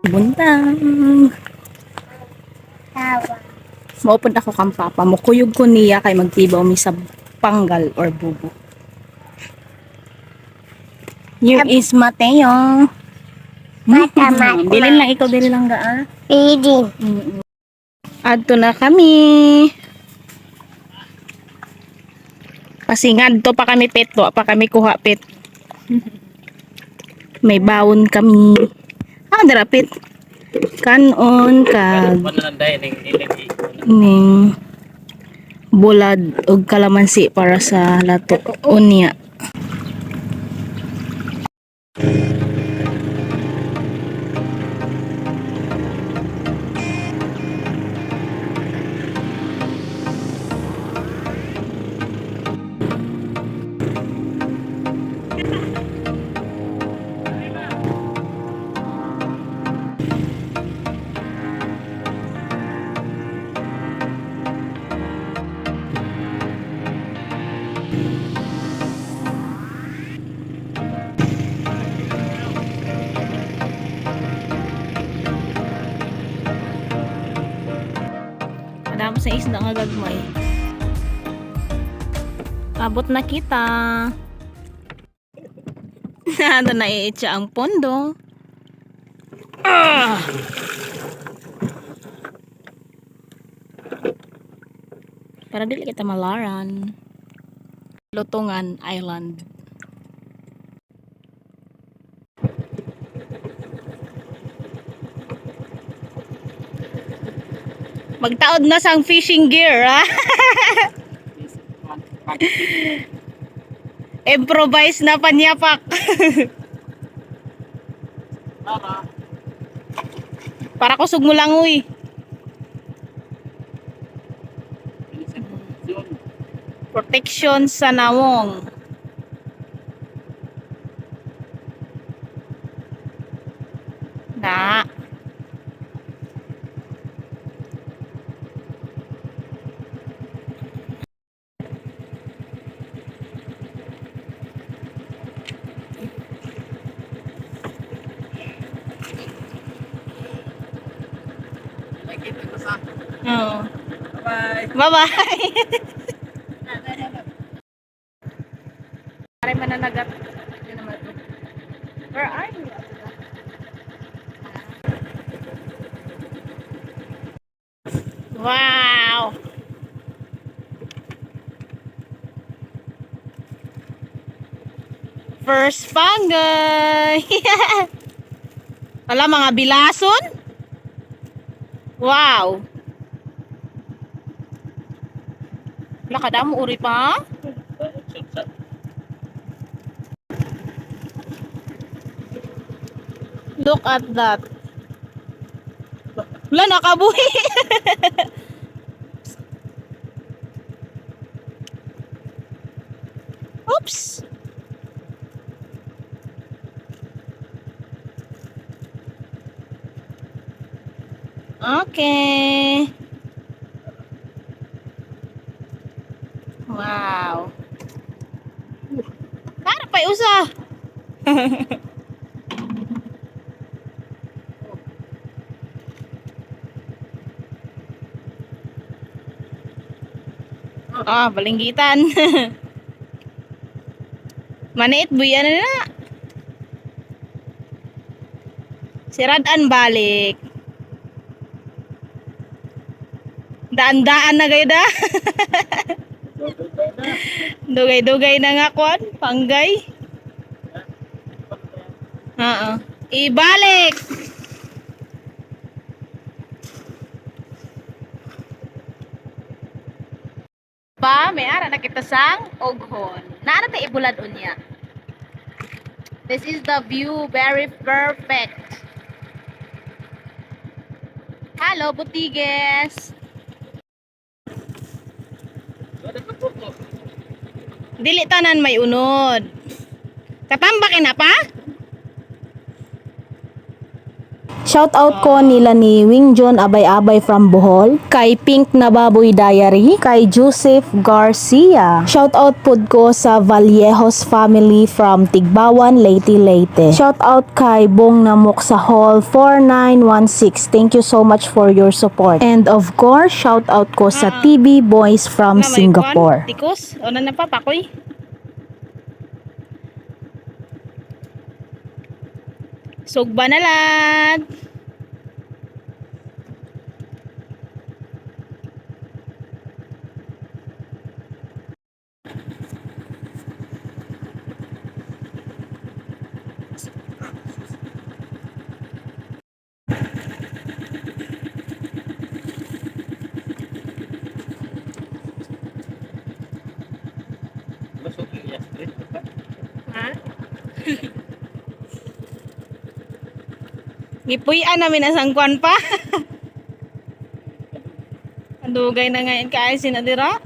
Buntang. Tawa. Maupod ako kang papa mo. Kuyog ko niya kay magtibaw mi sa panggal or bubo. Here is Mateo. Mata. Bilin lang ikaw, bilin lang ga. Feeding. Adto na kami. Pasingad to pa kami pet to. Pa kami kuha pet. May bawon kami. Dara pet. Kanon kag ning bulad og kalamansi para sa lato unya. Madamo sa isda nga gagmay. Abot na kita. Ano na iitsa ang pondo. Para dili kita malaran. Lutungan Island. Magtaod na sang fishing gear, ha? Improvise na panyapak. Para kusog mo lang, uy. Protection sa nawong. Na. Oh. Bye-bye. Bye-bye. Pare mananagat. Where are you? Wow. First panggay. Wala mga bilason. Wow. Wala ka damo uri pa. Look at that. Wala nakabuhi. Oops. Okay. Wow. Para pa usa. Balinggitan. Maniit buyan na. Siradan balik. Daan-daan na gayda. Dugay-dugay na nga kon, panggay. Ibalik. May ara na kita sang oghon. Naana tay ibulad unya. This is the view, very perfect. Hello, butiges. Dili tanan may unod. Katambak na pa? Shout out ko nila ni Wing John Abay-Abay from Bohol, kay Pink na Baboy Diary, kay Joseph Garcia. Shout out pud ko sa Vallejos family from Tigbawan, Leyte, Leyte. Shout out kay Bong Namok sa Hall 4916. Thank you so much for your support. And of course, shout out ko sa TB Boys from Singapore. Tikos, o na pa pakoy. Sugba na lang. Ha? Gipuy-an namin ang sangkwan pa. Andugay na ngayon kaay sinadira.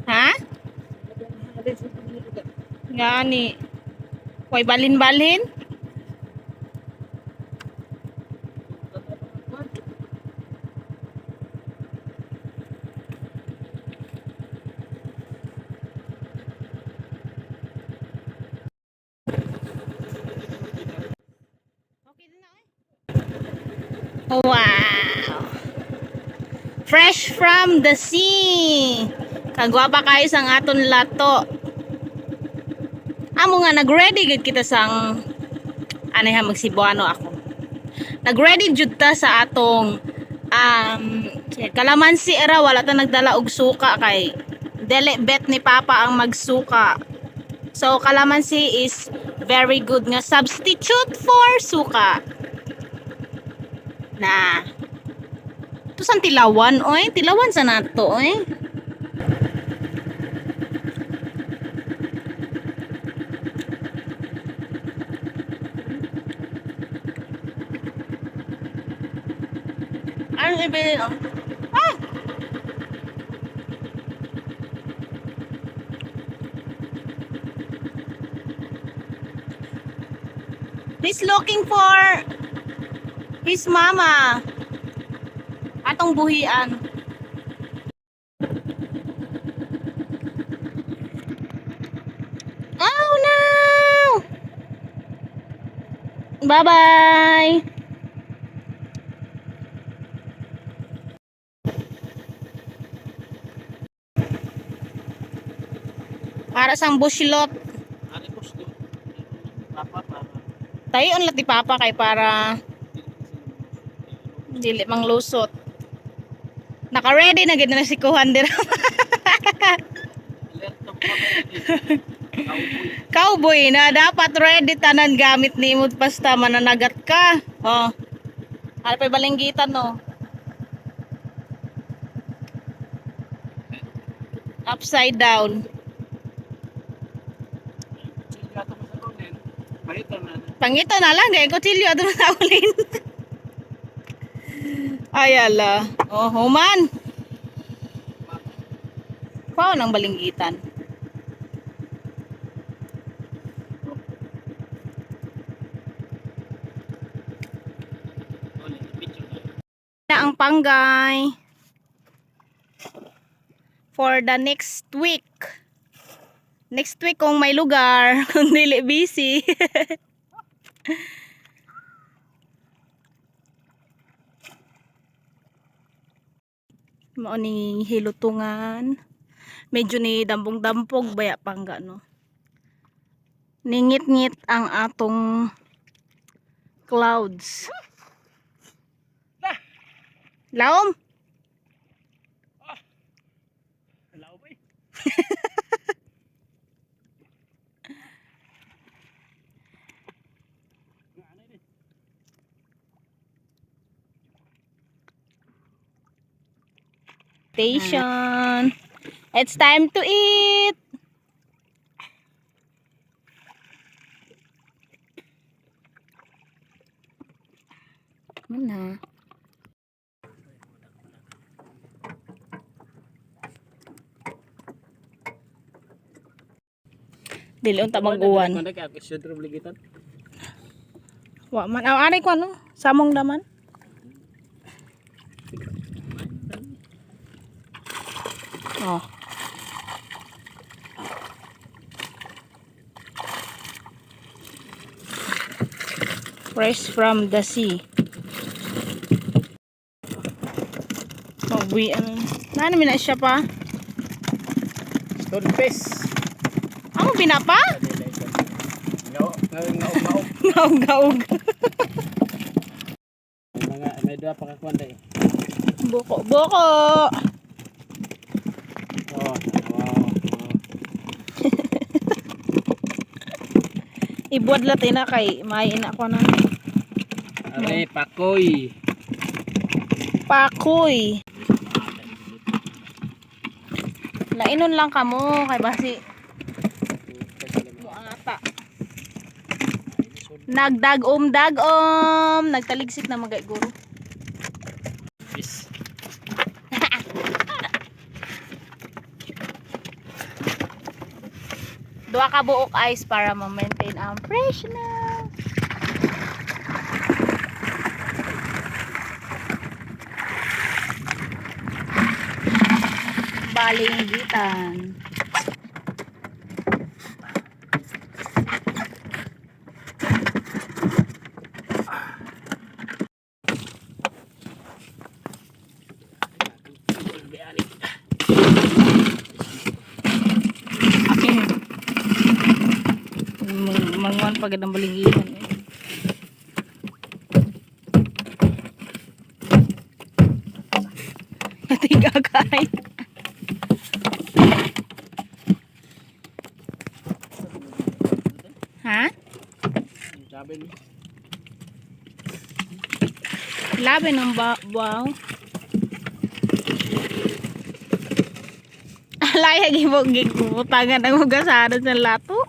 Ha? Ngani. Way balin-balin? Wow! Fresh from the sea! Kagwapa kayo sang aton lato. Amo nga nag-ready gid kita sang anay ha magsibuano ako. Nag-ready jud ta sa atong kalamansi era wala ta nagdala og suka kay dili bet ni Papa ang magsuka. So kalamansi is very good nga substitute for suka. Na ito sang tilawan oy, tilawan sa nato oy. Ano ibili no? Ah! He's looking for his mama. Atong buhian. Oh no! Bye-bye! Para sang bushilot. Tayon lang ti Papa kay para dili mang lusot. Naka-ready na gid na si Kuhan dira. Cowboy na dapat ready tanan gamit nimo basta mananagat ka. Oh. Ano pa balinggitan no? Upside down. Pangito na lang gay kutsilyo ato na ulin. Ay ala. Oh, human. Pao nang balinggitan. Na ang panggay for the next week. Next week kung may lugar, kung dili busy. Mao ni hilutungan. Medyo ni dampog-dampog baya pangga no. Ningit-ngit ang atong clouds. Laom. Laom eh. Station. It's time to eat. Mana? Dili unta mag-uwan. Kuan kay ako sudro bligitan. Wa man aw ko ano? Samong daman. Oh. Fresh from the sea. Magbuhi ano. Nano mina siya pa? Stonefish. Amo binapa? Ngaw. Gaug-gaug. May dua pa ka kuan dai. Boko, boko. Oh, wow. Ibuad latin na kay may ina ko na. Are pakoy. Pakoy. Lainon lang kamo kay basi mo ata. Nagdagom, nagtaligsik na magay guro. Fish. Duha ka buok ice para ma-maintain ang freshness. Balinggitan. Manguan pagad ang balinggitan eh. Tiga kay. Ha? Sabi ni. Labi ng wow. Alay gibutangan ang hugasan sa lato.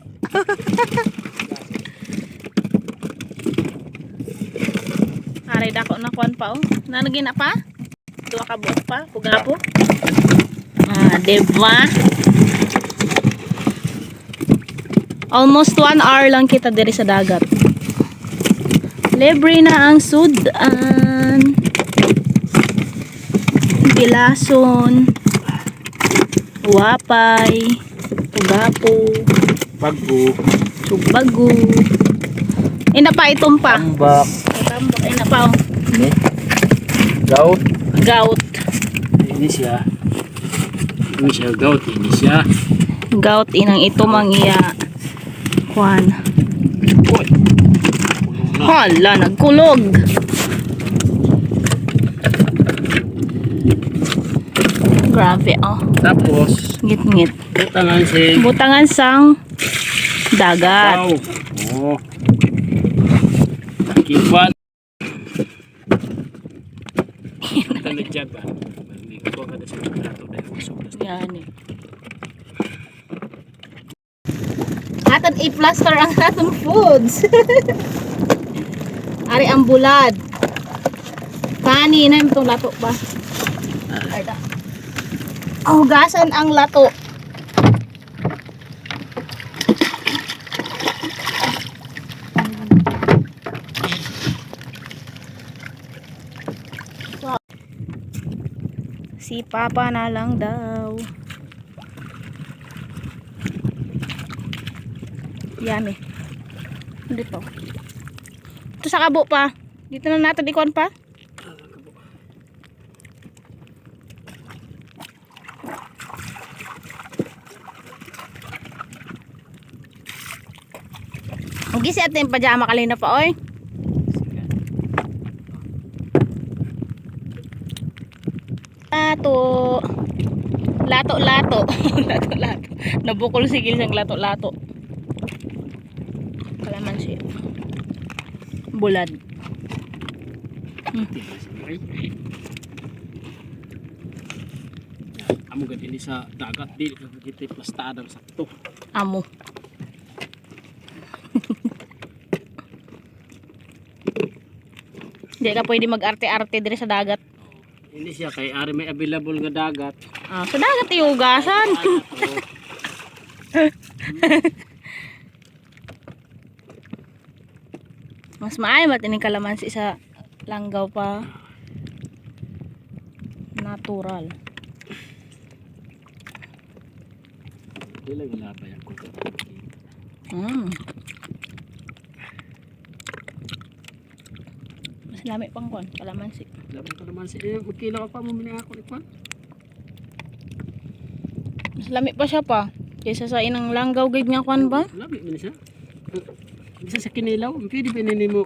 Aray dako na kuan pa oh. Nanagin na pa? Duha ka buok pa, pugapo. Ah, diba? Almost 1 hour lang kita diri sa dagat. Libre na ang sudan. Gilason. Wapay. Pugapo. Pagbu. Sugbago. Ina pa itong pa. Tambak. Tambak. Ina pa oh. Ni. Gout. Gout. Ini siya. Ini siya gout. Ini siya. Gout inang ito mang iya. Kuan. Uy. Hala, nagkulog. Grabe oh. Tapos Ngit-ngit. butangan si Butangan sang dagat. wow. Oh. Kipan. Talagyan ba? Hindi ko kada sa plato dahil usok na. Yan eh. Aton i-plaster ang atong foods. Ari ang bulad. Kani na itong lato ba? Arda. Hugasan ang lato. Si Papa na lang daw. Yan eh. Dito. Ito sa kabo pa. Dito na natin ikuan pa. Gisi atin pajama kalina pa oy. Lato. Lato-lato. Lato-lato. Nabukol sigil siyang lato-lato. Kalaman siya. Bulad. Amo gad ini sa dagat dili ka kita plastadang sakto. Amo. Hindi ka pwede mag-arte-arte dire sa dagat. Ini siya kay ari may available nga dagat. Ah, sa dagat iugasan. Mas maayo ba tining kalamansi sa langgaw pa? Natural. Hindi lang ilapay ako. Mm. Mas lami pang kon, kalamansi. Laban ko naman siya. Okay lang pa mo ako ikwan. Mas lami pa siya pa. Kaysa sa inang langgaw gig nga kwan ba? Labi man siya. Bisa sa kinilaw, pwede pinini mo.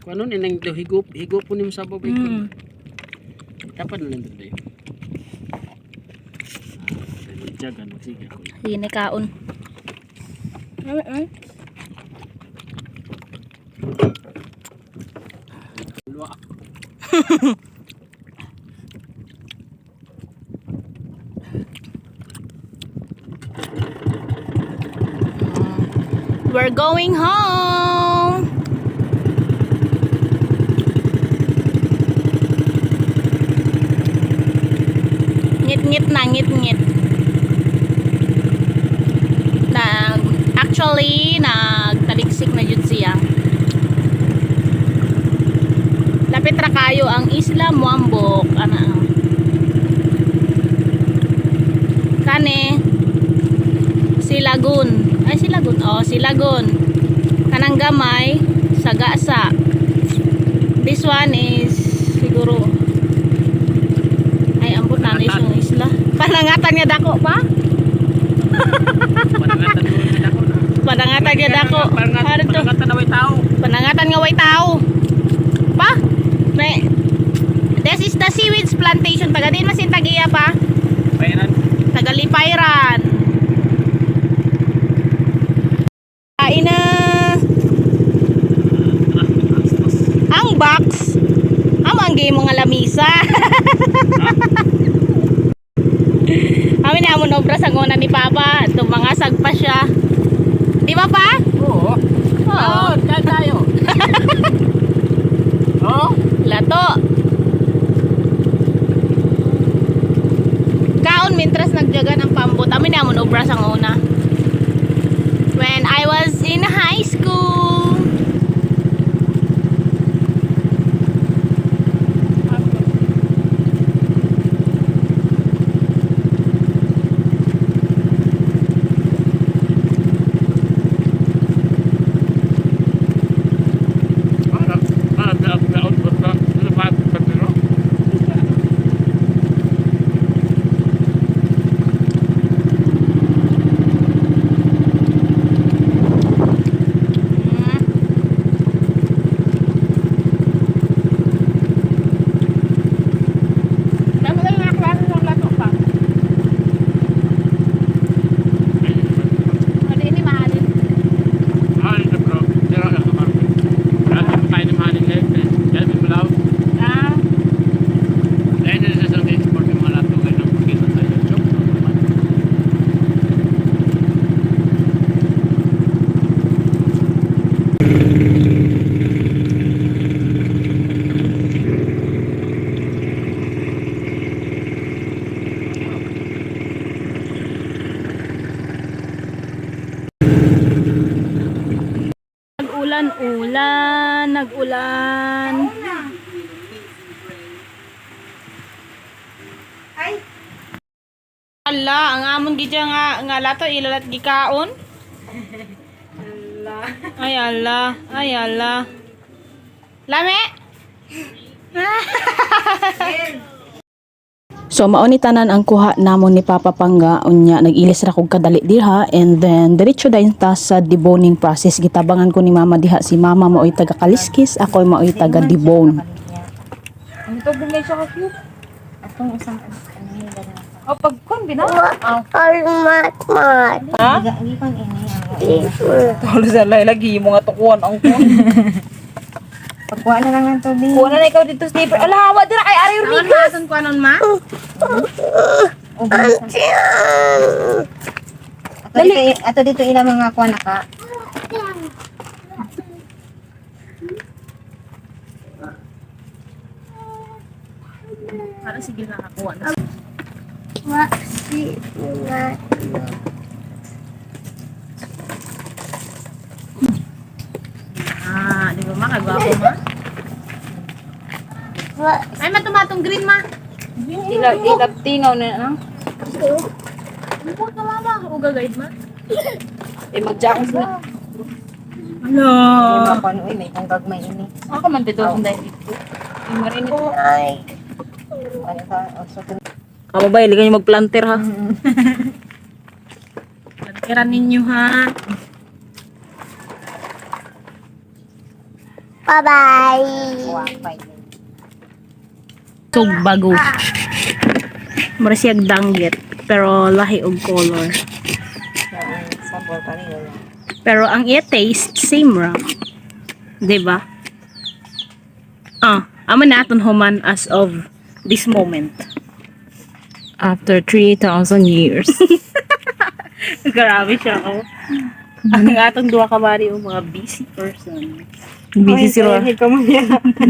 Kung ano, inang higop po ni mo sa babay ko. Dapat na lang doon. Jagan, sige ako. Hini kaon. Ay. Luwa. We're going home. Ngit-ngit na, ngit-ngit. Actually, nagtaliksik na jud siya. Lapit ra kayo ang Isla Muambok. Kane Silagun. Ay, Silagun. Oh, Silagun. Kanang gamay, Sagasa. This one is siguro ay ambot na yung isla. Panangatan niya dako pa? Panangatan ko na ako. Panangatan niya dako. Ano to? Panangatan na way tao. Panangatan nga way tao. Pa? This is the seaweeds plantation. Taga din masin tagiya pa. Pairan. Taga Lipayran. Kain na. Ang box. Amang mga lamisa. Kami na mo nobra sa nguna ni Papa. Tumangasag pa siya. Di ba pa? Oo. Oo, tayo. Oo. Lato. Kaon mintras nagjaga ng pambot. Kami na mo nobra sa nguna. When I was in high school. Nag-ulan. Ala, ang amon gidya nga lato ilalat gikaon. Ay ala, ay ala. Lame. So mao ni tanan ang kuha namon ni Papa Pangga unya nag-ilis ra kog kadali diha and then diretso dayon ta sa deboning process. Gitabangan ko ni Mama diha, si Mama maoy taga kaliskis, ako maoy taga debone. Ang to bumay siya ka cute. Atong usang o pag kon bina. Mat. Ha? Lagi kon ini. Tolo sa lagi mo nga tukuan ang kon. Pagkuha na lang ng tubig. Kuha na ikaw dito slipper. Ala, hawa dira kay Ari Rodriguez. Asan ko anon ma? Ato dito ilang mga kuha na ka. Para sige nakakuha na. Di ba ma? Ay, matumatong green, ma. Ilab tingaw na lang. Ano na mama? Uga guide, ma. Mag-jackos na. Hello. Hindi mo ano may kung gagmay ini. Ako man dito kung dahil dito. Yung marinit. Ay. Ano ka? Kamu ba, hindi kayo mag-planter ha? Planteran ninyo ha. Bye-bye. Tug bago. Mura siyag danggit pero lahi og color. Sabor pa rin yun. Pero ang taste same ra. 'Di ba? Amo naton human as of this moment. After 3,000 years. Grabe siya oh. Ang atong duha ka bari yung mga busy person. Busy si Ro.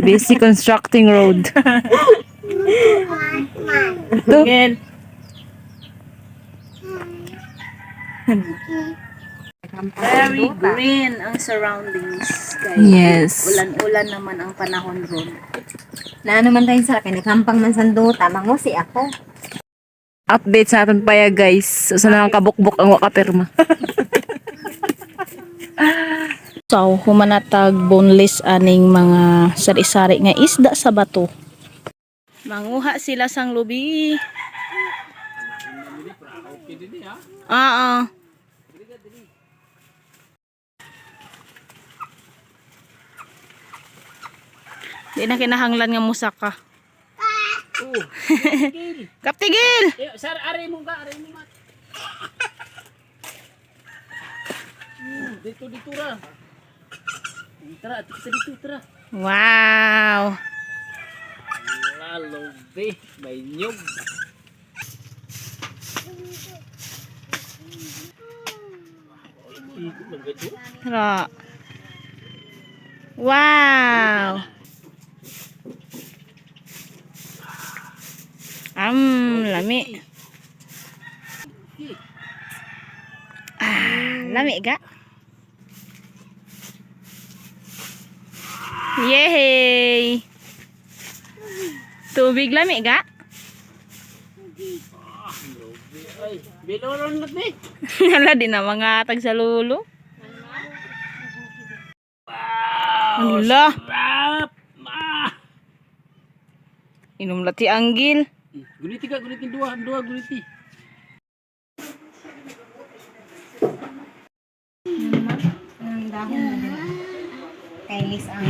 Busy constructing road. Again. Very green ang surroundings. Yes. Ulan-ulan naman ang panahon ron. Na ano man tayo sa akin, naghampang man sanduta, mangusi ako. Update sa atin pa ya guys. So, saan kabukbok ang wakapirma. So, humanatag boneless aning mga sari-sari nga isda sa bato. Manguha sila sang lubi. Oo. Di na kinahanglan nga musaka. Kaptigil! Sir, aray mo ka, aray mo mat. Dito ra. Tara, dito tara. Wow! Lalo, be, may nyug. Tara. Wow! Lami. Lami ga? Yay! Tubig lami ga? Ay, biloron na be. Hala din na mga tag sa lulo. Hala. Rap! Ma! Inom lati anggil. Guliti ka, guliti dua guliti. Ang dahon na din. Kailis ang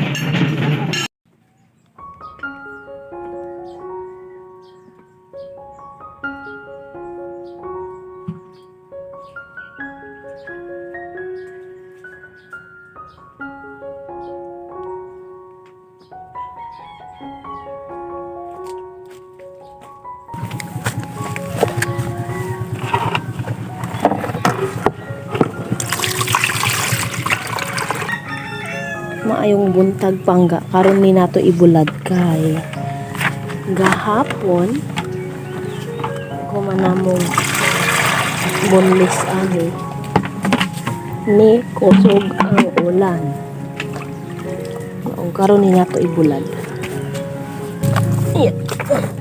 maayong buntag pangga karon ni nato ibulad kay gahapon kumanamong boneless ani ni kusog ang ulan. Maong karon ni nato ibulad. Yeah.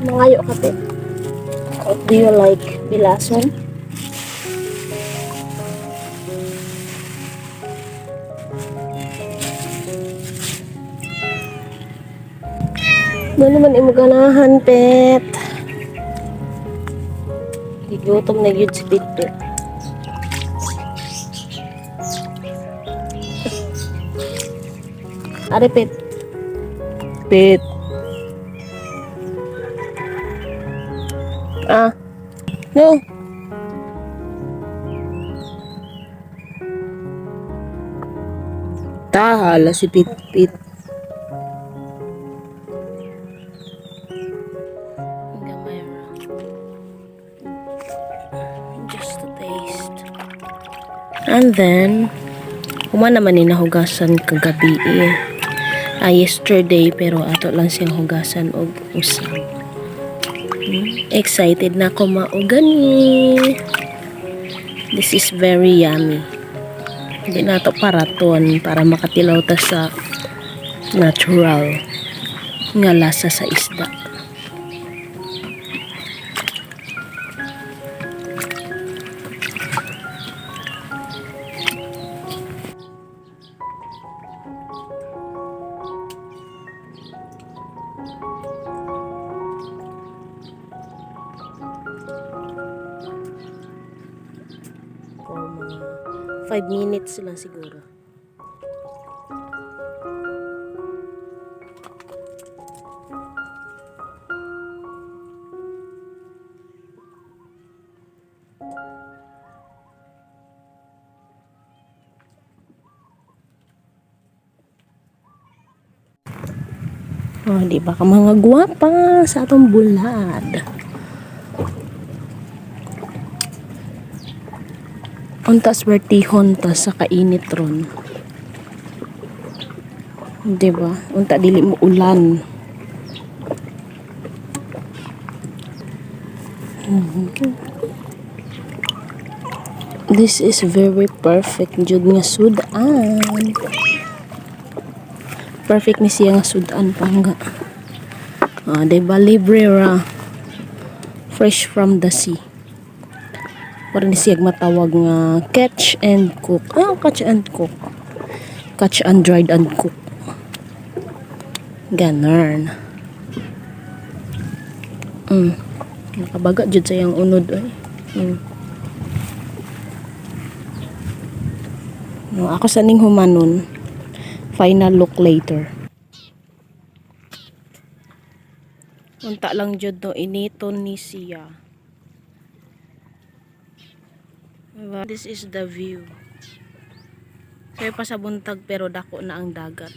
Mangayo ka pe. Do you like bilason? Ano naman imo ganahan, pet? Gigutom na gyud si Pit. Are, Pit. Pit. No. Tahala si Pit. Just to taste. And then, human naman ni nahugasan kagabi yesterday, pero ato lang siyang hugasan og usab. Excited na ako maugani. This is very yummy. Hindi na to paraton para makatilaw ta sa natural nga lasa sa isda. For mga 5 minutes lang siguro. Oh, di ba ka mga gwapa sa atong bulad. Untas vertihon ta sa kainit ron. Di ba? Unta dili mo ulan. This is very perfect jud nga sudan. Perfect ni siya nga sudan pangga. Ah, di ba libre ra. Fresh from the sea. Para ni siya matawag nga catch and cook. Ah, catch and cook. Catch and dried and cook. Ganarn. Nakabaga jud sa yang unod oy. No, ako sa ning humanon. Final look later. Unta lang jud no initon ni siya. This is the view. Sayo pa sa buntag pero dako na ang dagat.